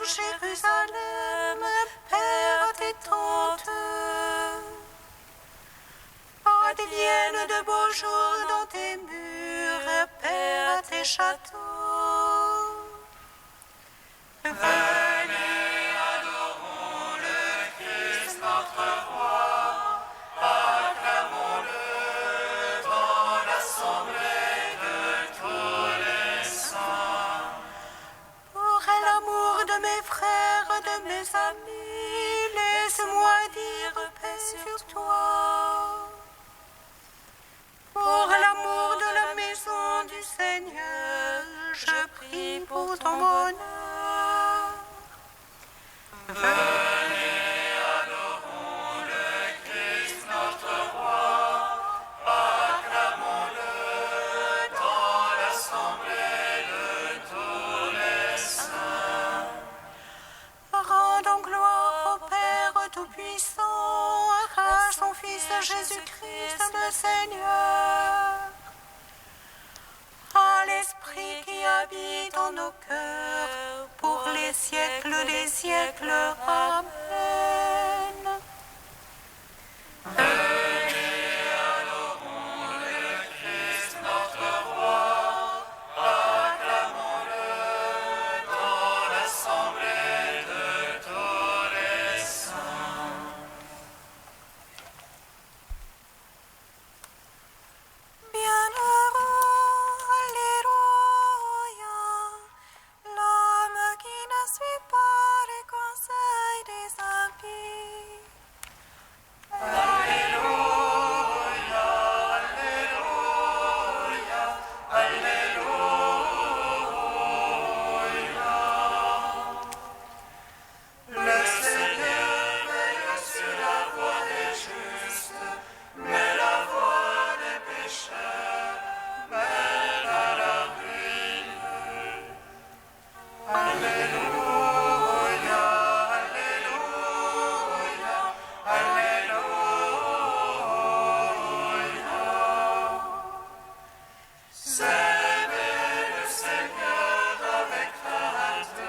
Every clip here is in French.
Jérusalem, Père tes tentes. Adviennent de beaux jours dans tes murs, Père tes châteaux. Venez, adorons le Christ notre roi, acclamons-le dans l'assemblée de tous les saints. Pour l'amour de mes frères, de mes amis, laisse-moi dire paix sur toi. Pour l'amour de la maison du Seigneur, je prie pour ton bonheur. Venez, adorons le Christ notre roi, acclamons-le dans l'assemblée de tous les saints. Rendons gloire au Père Tout-Puissant, à son Fils Jésus-Christ le Seigneur, à l'Esprit qui habite en nos cœurs, pour les siècles des siècles. Amen. Venez, adorons le Christ notre roi, acclamons-le dans l'assemblée de tous les saints. Bienheureux, alléluia, l'homme qui ne suit pas les conseils des impies. Alléluia, alléluia, alléluia. Le Seigneur veille sur la voie des justes, mais la voie des pécheurs mène à la ruine. Alléluia, alléluia, alléluia. Servez le Seigneur avec crainte,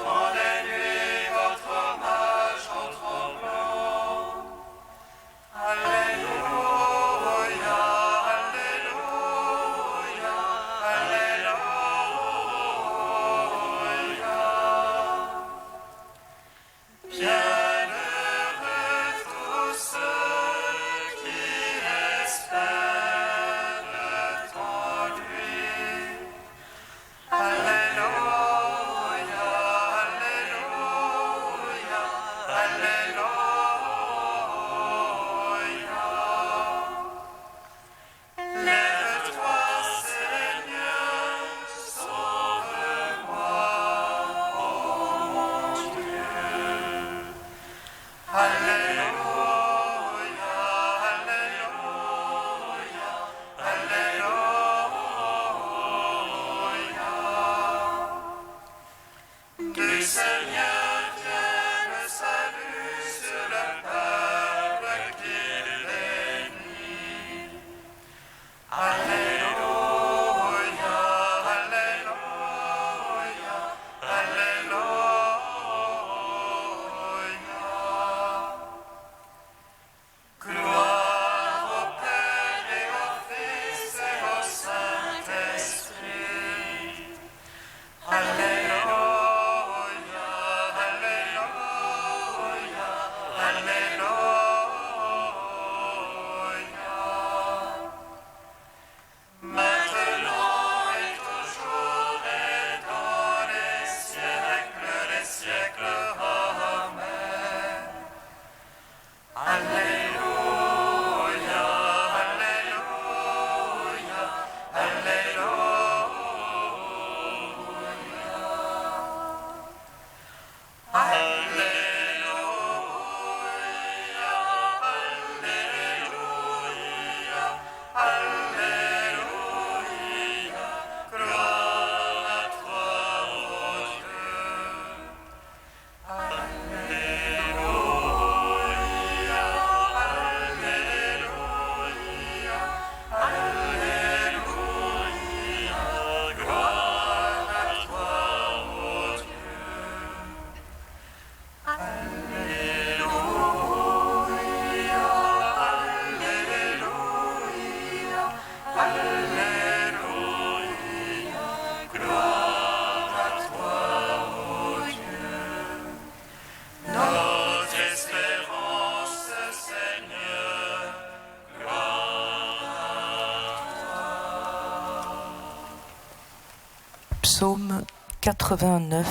rendez-lui votre hommage en tremblant. Alléluia, alléluia, alléluia. Bienheureux tous ceux qui espèrent en lui. Alléluia, alléluia, alléluia. Lève-toi, Seigneur, sauve-moi, ô mon Dieu. Alléluia, alléluia, alléluia. Du Seigneur vient le salut sur le peuple qu'il bénit. Alléluia, alléluia, alléluia. Gloire au Père et au Fils et au Saint-Esprit. Alléluia, Psaume 89.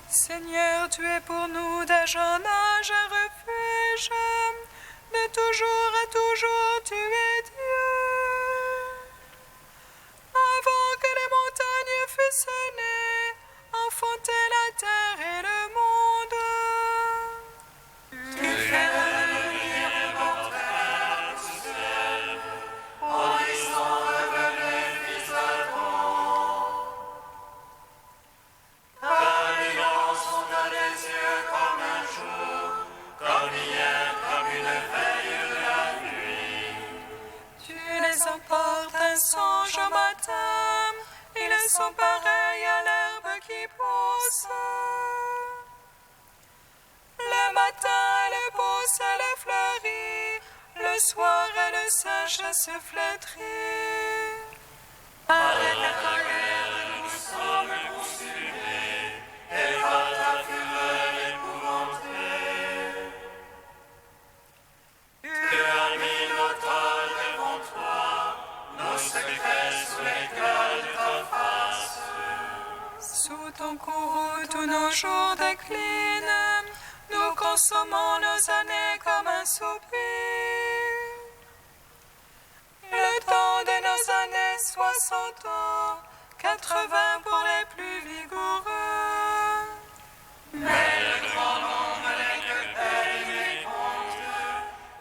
Seigneur, tu es pour nous d'âge en âge un refuge, de toujours à toujours tu es Dieu. Avant que les montagnes fussent nées, enfantaient la terre et le monde. Tu fais revenir les mortels du ciel, en y sont revenus fils d'Adam. L'alliance ont les yeux comme un jour, comme hier, comme une veille de la nuit. Tu les emportes un songe au matin, ils sont pareils à l'herbe qui pousse. Le matin, elle pousse, elle fleurit, le soir, elle sèche, se flétrit. Avec la colère, nous sommes consumés, et par ta fureur épouvantée. Tu as mis nos torts devant toi, nos secrets sous l'éclat de ta face. Sous ton courroux, tous nos jours déclinent, nous consommons nos années comme un soupir. Le temps de nos années 60 ans, 80 pour les plus vigoureux. Mais le grand nombre n'est que peine et honte,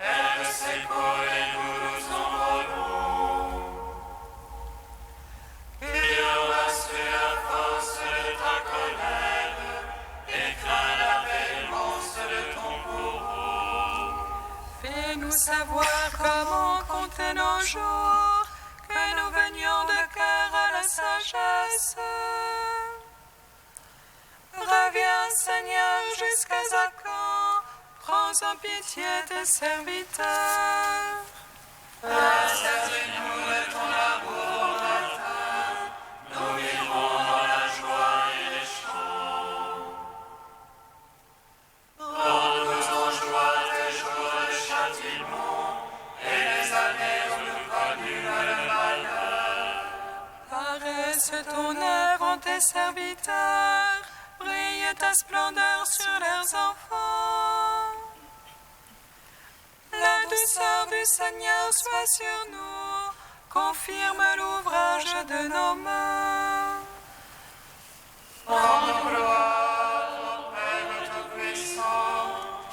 elle s'écoule et nous nous envolons. Qui aura su la force de ta colère et craint la véhémence de ton bourreau? Fais-nous savoir comment compter nos jours, que nous venions de cœur à la sagesse. Reviens, Seigneur, jusqu'à quand, prends en pitié tes serviteurs. Rassasiez-nous de ton amour au matin, nous vivrons dans la joie et les chants. Rends-nous en joie tes jours de châtiment, et les années où nous connûmes le malheur. Paraisse ton œuvre en tes serviteurs, brille ta splendeur sur leurs enfants. La douceur du Seigneur soit sur nous, confirme l'ouvrage de nos mains. Rendons gloire au Père Tout-Puissant,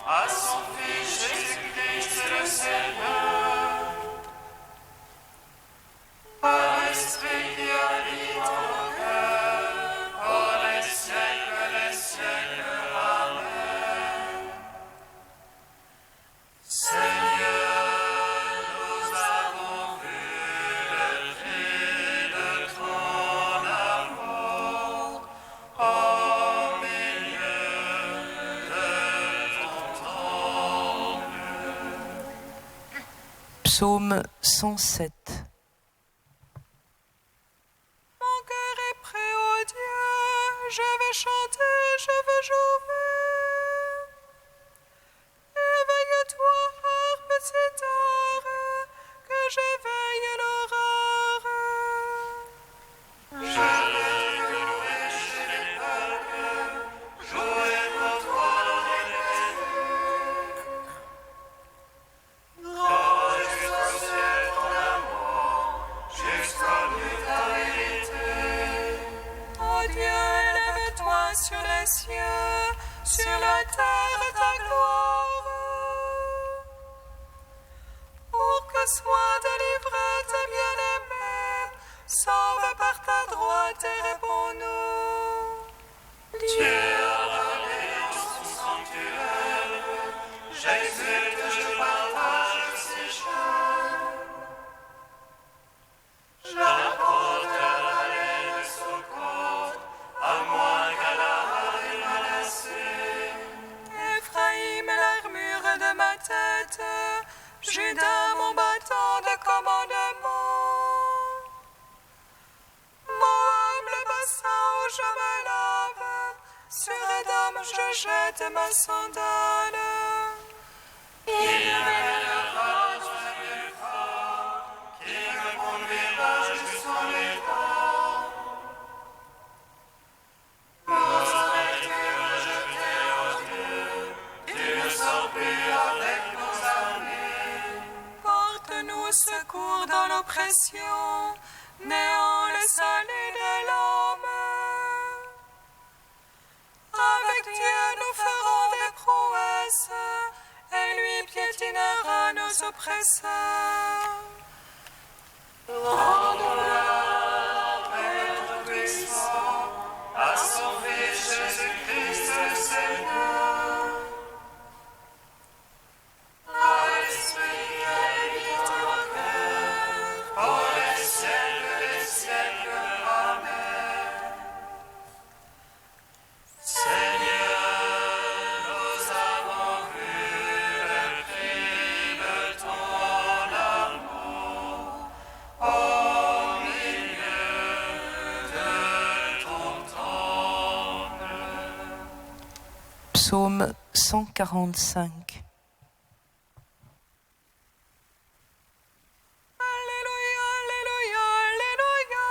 à son Fils Jésus-Christ le Seigneur, par l'Esprit qui habite en nos cœurs, pour les siècles des siècles. Amen. Seigneur, nous avons vu le cri de ton amour au milieu de ton temple. Psaume 107. Mon cœur est prêt, ô Dieu, je vais chanter, je veux jouer. Éveille-toi, harpe, cithare, que j'éveille l'aurore. Je veux te louer chez les peuples, jouer pour toi dans les pays. Grand jusqu'au ciel ton amour, jusqu'au but ta vérité. Ô Dieu, lève-toi sur les cieux, sur la terre ta gloire. Pour que soit délivré tes bien-aimés, sauve par ta droite et réponds-nous. Dieu a donné en son sanctuaire J'exulte, je partage ces joies. J'apporte la laine sous côte, à moi Galahad et Manassé. Ephraïm, l'armure de ma tête, Judas, mon bâton de commandement. Moab, le bassin où je me lave, sur Édom, je jette ma sandale. Il m'élèvera dans un lieu fort, qui me conduira jusqu'en étang. N'oserais-tu rejeter, ô Dieu, tu ne sors plus avec nos armées. Porte-nous secours dans l'oppression, néant le salut de l'homme. Avec Dieu nous ferons des prouesses, et lui piétinera nos oppresseurs. Rendons gloire, Maître puissant, à son Fils Jésus-Christ le Seigneur. À l'Esprit qui habite en nos cœurs, pour les siècles des siècles. Amen. Seigneur, nous avons vu le prix de ton amour au milieu de ton temple. Psaume 145. Alléluia, Alléluia, Alléluia.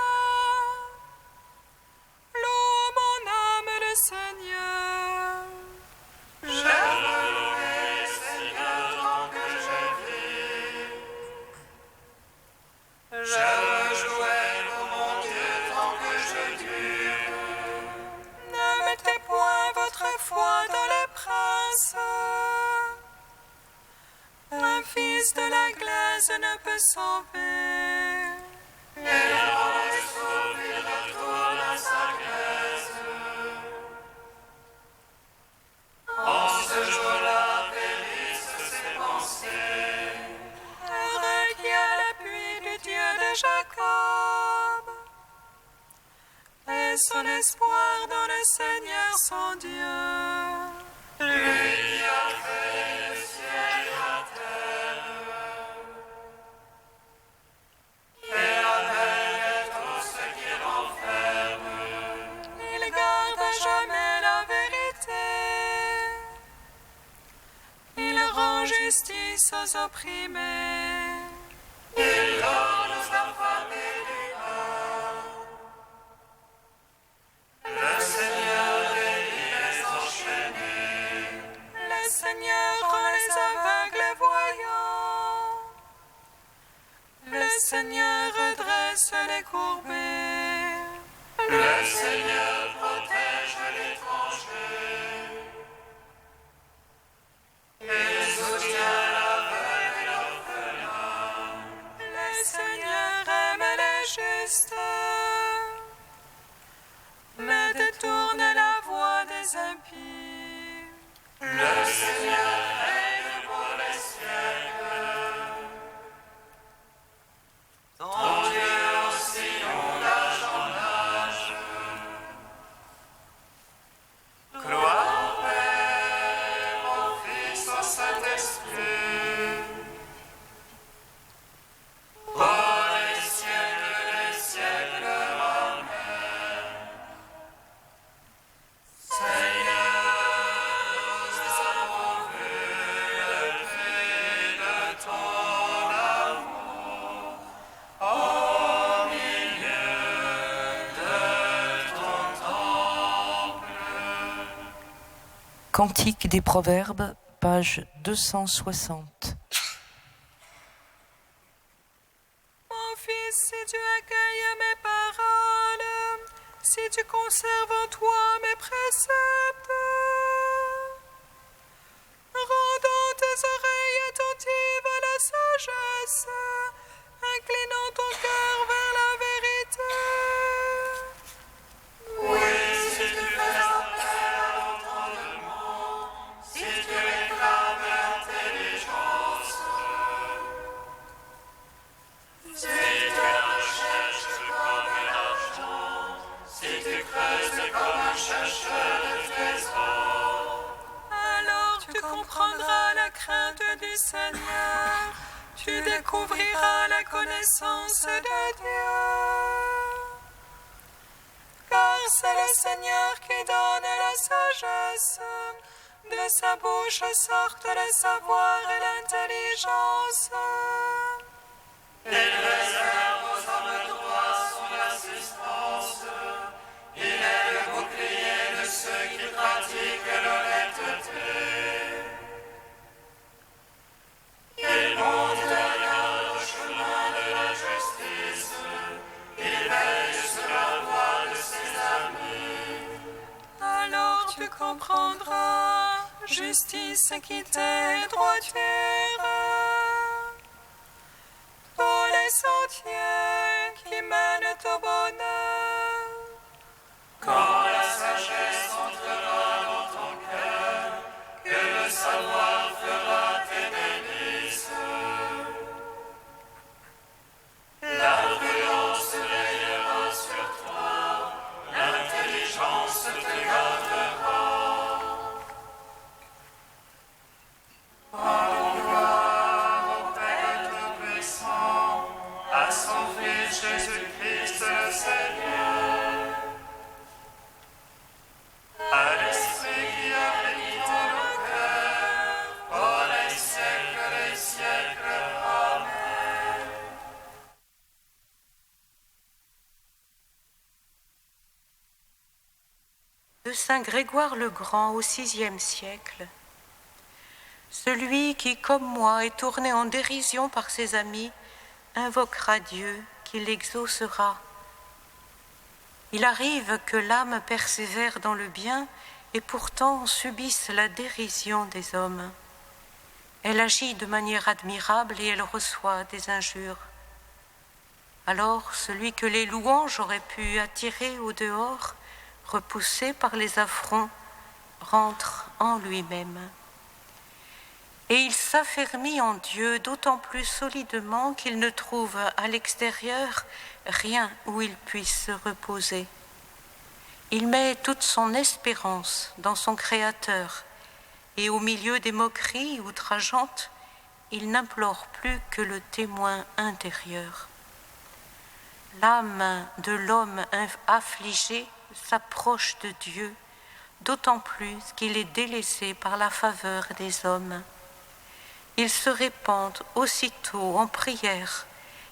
Loue mon âme le Seigneur. Je veux louer, Seigneur, tant que je vis. Je veux jouer pour mon Dieu tant que je dure. Ne mettez point votre foi dans les princes. Un fils de la glace ne peut sauver. Et dans les souls, il retourne à sa glace. En ce jour-là, périssent ses pensées. Heureux qui a l'appui du Dieu de Jacob, et son espoir dans le Seigneur son Dieu. Lui qui a fait le ciel et la terre, et la mer et tout ce qui l'enferme. Il garde à jamais la vérité. Il rend justice aux opprimés. Il donne aux affamés du pain. Le Seigneur délie les enchaînés. Le Seigneur rend les aveugles voyants. Le Seigneur redresse les courbés. Le Seigneur protège l'étranger. Il soutient l'aveugle et l'orphelin. Le Seigneur aime les justes, mais détourne la voie des impies. Le Seigneur règne pour les siècles. Ton Dieu aussi, on d'âge en âge. Gloire au Père, au Fils, au Saint-Esprit. Pour les siècles des siècles. Amen. Seigneur, nous avons vu le prix de ton amour au milieu de ton temple. Cantique des Proverbes, page 260. Mon fils, si tu accueilles mes paroles, si tu conserves en toi mes préceptes, rendant tes oreilles attentives à la sagesse, inclinant ton cœur vers la vérité. Oui, si tu fais appel à l'entendement, si tu réclames à tu découvriras la connaissance de Dieu. Car c'est le Seigneur qui donne la sagesse. De sa bouche sortent le savoir et l'intelligence. Il réserve aux hommes droits son assistance. Il est le bouclier de ceux qui pratiquent l'honnêteté. Il monte derrière le chemin de la justice. Il veille sur la voie de ses amis. Alors tu comprendras justice, équité et droiture. Tous les sentiers qui mènent au bonheur. Quand la sagesse entrera dans ton cœur, que le savoir fera tes délices. La prudence veillera sur toi, l'intelligence te gardera. Rendons gloire au Père Tout-Puissant, à son Fils Jésus-Christ le Seigneur, à l'Esprit qui habite dans nos cœurs, pour les siècles des siècles. Amen. De saint Grégoire le Grand au VIe siècle. Celui qui, comme moi, est tourné en dérision par ses amis, invoquera Dieu, qui l'exaucera. Il arrive que l'âme persévère dans le bien et pourtant subisse la dérision des hommes. Elle agit de manière admirable et elle reçoit des injures. Alors celui que les louanges auraient pu attirer au dehors, repoussé par les affronts, rentre en lui-même. Et il s'affermit en Dieu d'autant plus solidement qu'il ne trouve à l'extérieur rien où il puisse se reposer. Il met toute son espérance dans son Créateur, et au milieu des moqueries outrageantes, il n'implore plus que le témoin intérieur. L'âme de l'homme affligé s'approche de Dieu, d'autant plus qu'il est délaissé par la faveur des hommes. Il se répand aussitôt en prière,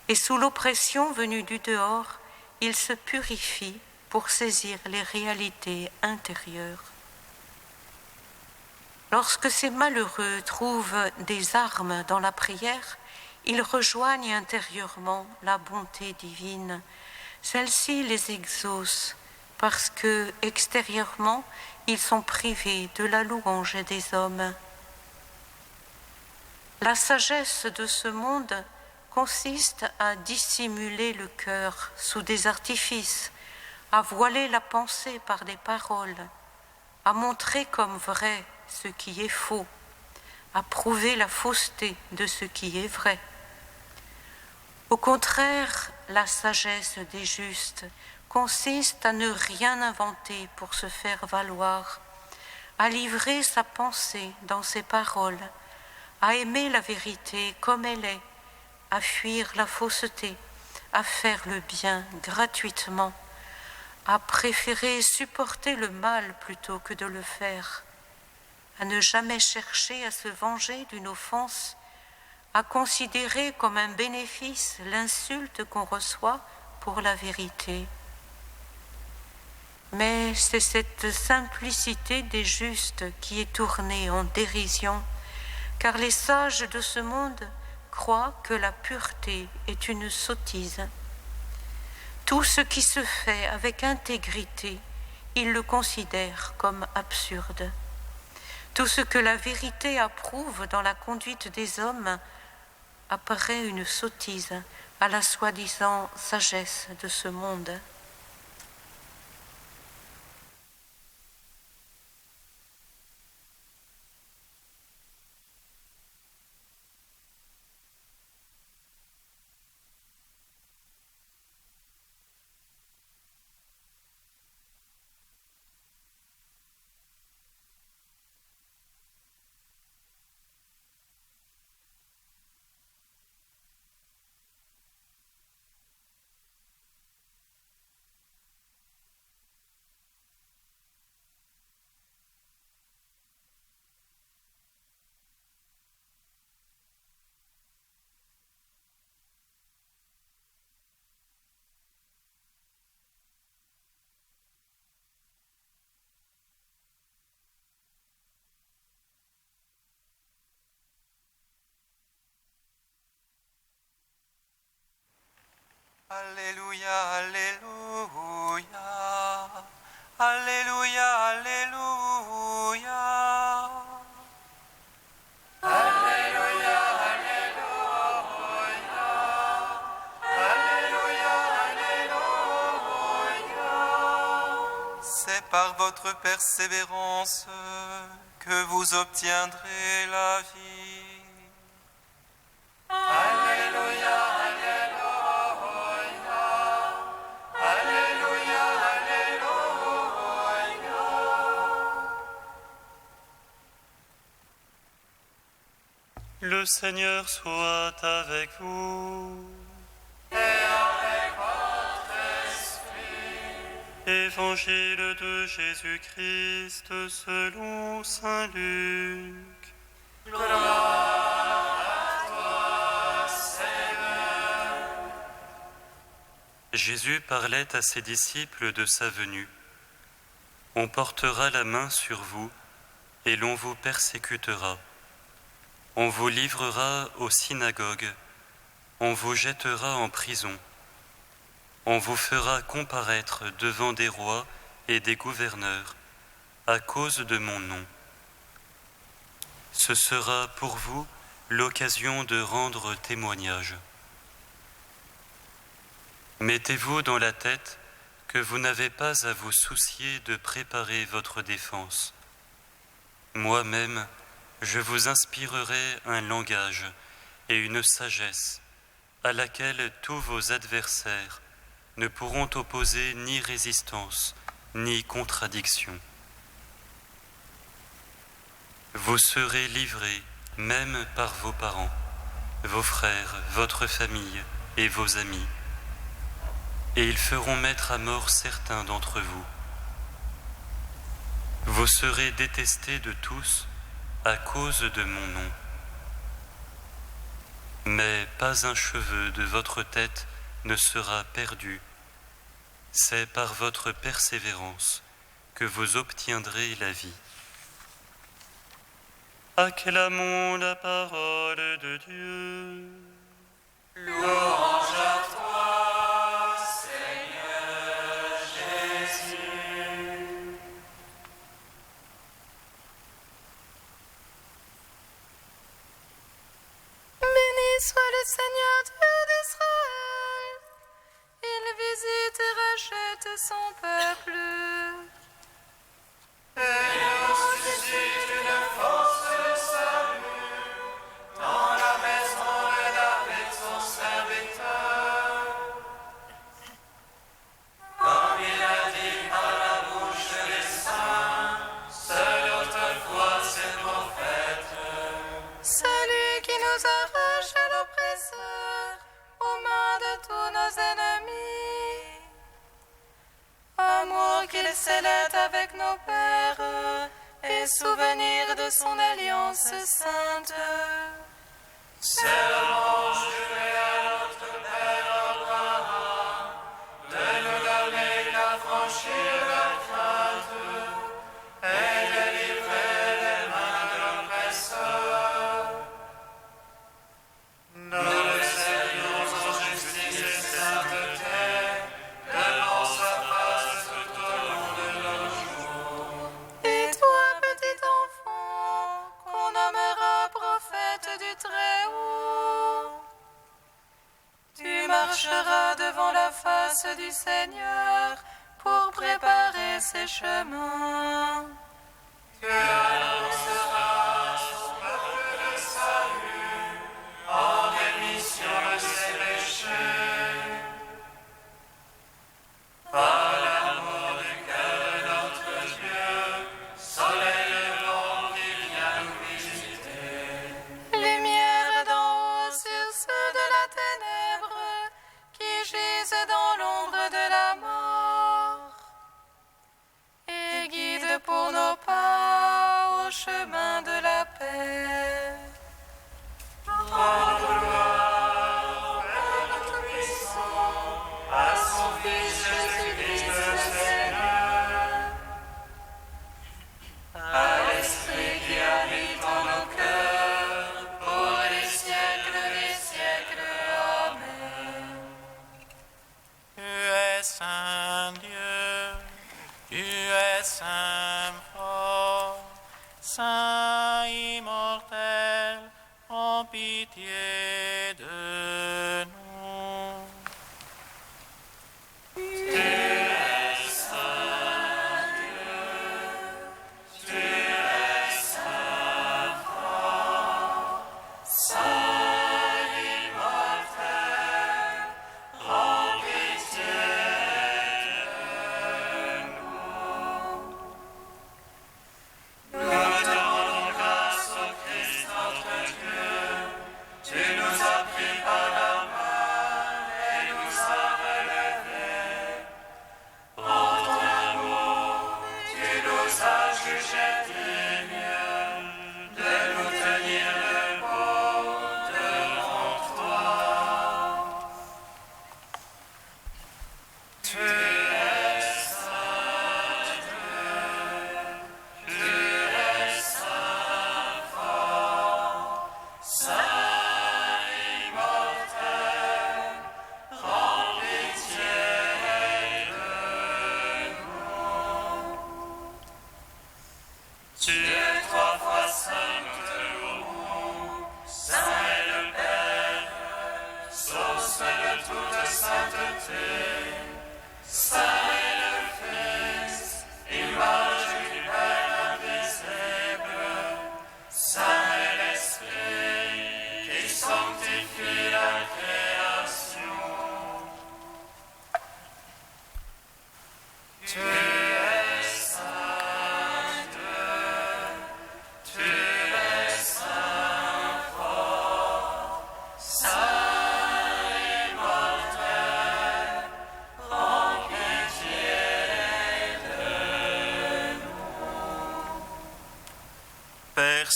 et sous l'oppression venue du dehors, il se purifie pour saisir les réalités intérieures. Lorsque ces malheureux trouvent des armes dans la prière, ils rejoignent intérieurement la bonté divine. Celle-ci les exauce parce que, extérieurement, ils sont privés de la louange des hommes. La sagesse de ce monde consiste à dissimuler le cœur sous des artifices, à voiler la pensée par des paroles, à montrer comme vrai ce qui est faux, à prouver la fausseté de ce qui est vrai. Au contraire, la sagesse des justes consiste à ne rien inventer pour se faire valoir, à livrer sa pensée dans ses paroles, à aimer la vérité comme elle est, à fuir la fausseté, à faire le bien gratuitement, à préférer supporter le mal plutôt que de le faire, à ne jamais chercher à se venger d'une offense, à considérer comme un bénéfice l'insulte qu'on reçoit pour la vérité. Mais c'est cette simplicité des justes qui est tournée en dérision, car les sages de ce monde croient que la pureté est une sottise. Tout ce qui se fait avec intégrité, ils le considèrent comme absurde. Tout ce que la vérité approuve dans la conduite des hommes apparaît une sottise à la soi-disant sagesse de ce monde. Alléluia, Alléluia. Alléluia, Alléluia. Alléluia, Alléluia. Alléluia, Alléluia. C'est par votre persévérance que vous obtiendrez la vie. Alléluia, Alléluia. Alléluia, Alléluia. Le Seigneur soit avec vous. Et avec votre esprit. Évangile de Jésus-Christ selon saint Luc. Jésus parlait à ses disciples de sa venue. On portera la main sur vous et l'on vous persécutera. On vous livrera aux synagogues, on vous jettera en prison. On vous fera comparaître devant des rois et des gouverneurs à cause de mon nom. Ce sera pour vous l'occasion de rendre témoignage. Mettez-vous dans la tête que vous n'avez pas à vous soucier de préparer votre défense. Moi-même, je vous inspirerai un langage et une sagesse à laquelle tous vos adversaires ne pourront opposer ni résistance, ni contradiction. Vous serez livrés même par vos parents, vos frères, votre famille et vos amis, et ils feront mettre à mort certains d'entre vous. Vous serez détestés de tous à cause de mon nom. Mais pas un cheveu de votre tête ne sera perdu. C'est par votre persévérance que vous obtiendrez la vie. Acclamons la parole de Dieu. Louange à toi, Seigneur Jésus. Béni soit le Seigneur Dieu d'Israël. Il visite et rachète son peuple. Et nous suscite une force de salut dans la maison de David, son serviteur. Comme il a dit par la bouche des saints, seul autrefois ses prophètes. Celui qui nous arrache à l'oppresseur, aux mains de tous nos ennemis. Amour qu'il scellait avec nos pères, et souvenir de son alliance sainte. Serment juré à notre Père Abraham, de nous donner d'affranchir la crainte et de livrer les mains de l'oppresseur. Nous le servions en justice et sainteté, devant sa face tout au long de nos jours. Et toi, petit enfant, qu'on nommera prophète du Très-Haut, tu marcheras devant la face du Seigneur pour préparer ses chemins. Tu annonceras son peuple le salut, en rémission de ses péchés. Par l'amour du cœur de notre Dieu, soleil levant qui vient nous visiter. Lumière d'en haut sur ceux de la ténèbre qui gisent dans l'ombre de la mort, et guide pour nos pas au chemin de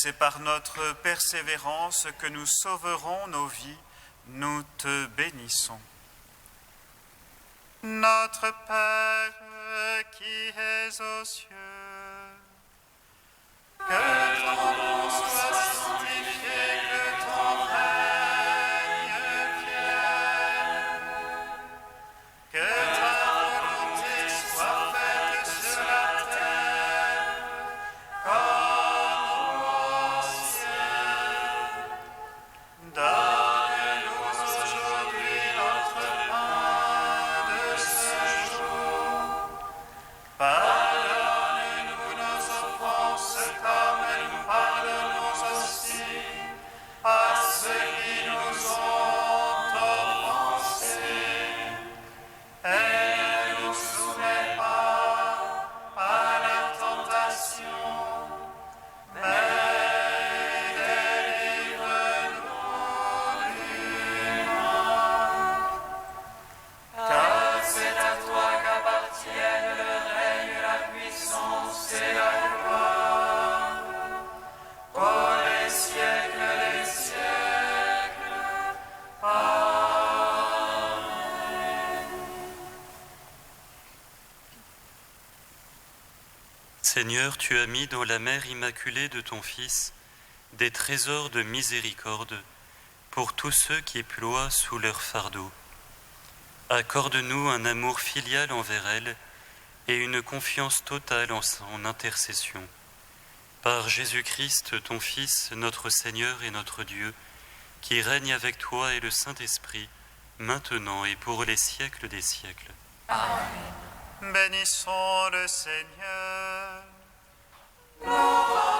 c'est par notre persévérance que nous sauverons nos vies. Nous te bénissons. Notre Père qui es aux cieux, que ton nom soit sanctifié, que ton règne vienne, que ta volonté soit faite sur la terre comme au ciel. Donne-nous aujourd'hui notre pain de ce jour. Pardonne-nous nos offenses comme nous pardonnons aussi à ceux qui nous ont offensés. Et ne nous soumets pas à la tentation, mais délivre-nous du mal. Car c'est à toi qu'appartiennent le règne, la puissance et la gloire, pour les siècles des siècles. Amen. Seigneur, tu as mis dans la mère immaculée de ton Fils des trésors de miséricorde pour tous ceux qui ploient sous leur fardeau. Accorde-nous un amour filial envers elle et une confiance totale en son intercession. Par Jésus-Christ, ton Fils, notre Seigneur et notre Dieu, qui règne avec toi et le Saint-Esprit, maintenant et pour les siècles des siècles. Bénissons le Seigneur. Louange